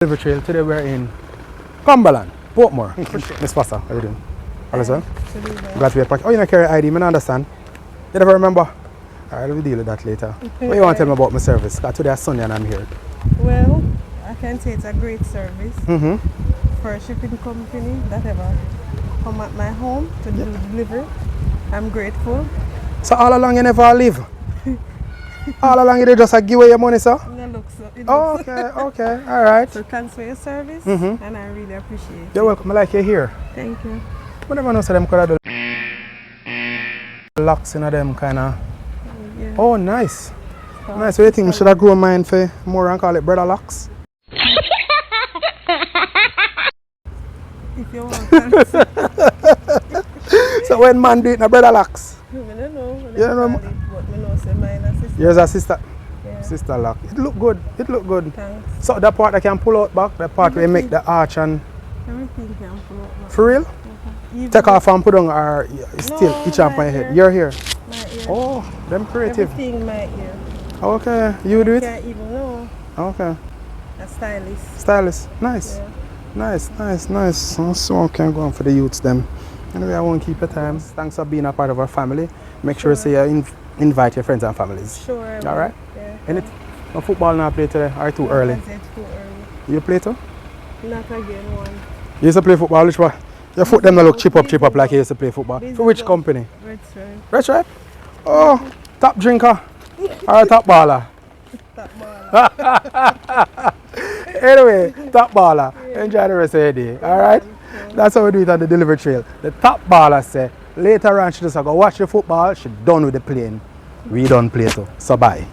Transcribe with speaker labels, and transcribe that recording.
Speaker 1: Delivery trail. Today we're in Cumberland, Portmore. Miss Foster, how are you doing? Hello, sir. Glad to be back. Oh, you don't carry ID, I don't understand. You never remember? Alright, we'll deal with that later. What you want to tell me about my service? Because today is Sunday and I'm here.
Speaker 2: Well, I can say it's a great service for a shipping company that ever come at my home to do delivery. I'm grateful.
Speaker 1: So all along you never leave? All along you just give away your money, sir?
Speaker 2: No, look, so it
Speaker 1: Oh,
Speaker 2: looks
Speaker 1: okay, alright.
Speaker 2: so thanks for your service and I really appreciate it.
Speaker 1: You're welcome, I like you here.
Speaker 2: Thank you.
Speaker 1: I never know so them could have do locks in them kind of.
Speaker 2: Yeah.
Speaker 1: Oh, nice. Nice. So you think we should have grown mine for more and call it brother locks?
Speaker 2: If you want.
Speaker 1: So when man do it, na brother locks?
Speaker 2: I don't know.
Speaker 1: You don't know?
Speaker 2: But I know say mine a sister.
Speaker 1: Yours a sister?
Speaker 2: Yeah.
Speaker 1: Sister lock. It look good. It look good.
Speaker 2: Thanks.
Speaker 1: So that part I can pull out back, that part where you make the arch and
Speaker 2: Everything can flow up.
Speaker 1: for real?
Speaker 2: Even
Speaker 1: Take off and put on or still
Speaker 2: No,
Speaker 1: each on
Speaker 2: my
Speaker 1: your head.
Speaker 2: ear.
Speaker 1: You're here.
Speaker 2: my ear.
Speaker 1: Oh, them creative.
Speaker 2: Everything my ear.
Speaker 1: Okay, you do
Speaker 2: You
Speaker 1: it?
Speaker 2: can't even know.
Speaker 1: Okay.
Speaker 2: A stylist.
Speaker 1: Stylist. Nice.
Speaker 2: Yeah.
Speaker 1: Nice. So can go on for the youths them. Anyway, I won't keep your time. Thanks for being a part of our family. Make sure you say you invite your friends and families.
Speaker 2: Sure. I will.
Speaker 1: Alright?
Speaker 2: Yeah.
Speaker 1: And no football now play today or too early?
Speaker 2: I said too early.
Speaker 1: You play too?
Speaker 2: Not again, one.
Speaker 1: You used to play football, which one? Your foot them not look chip up like you used to play football. For which company?
Speaker 2: Red Stripe.
Speaker 1: Red Stripe? Oh, top drinker or top baller?
Speaker 2: Top baller.
Speaker 1: Anyway, top baller. Enjoy the rest of your day, alright? That's how we do it on the delivery trail. The top baller say, later on she just go watch the football, she done with the playing. We don't play so bye.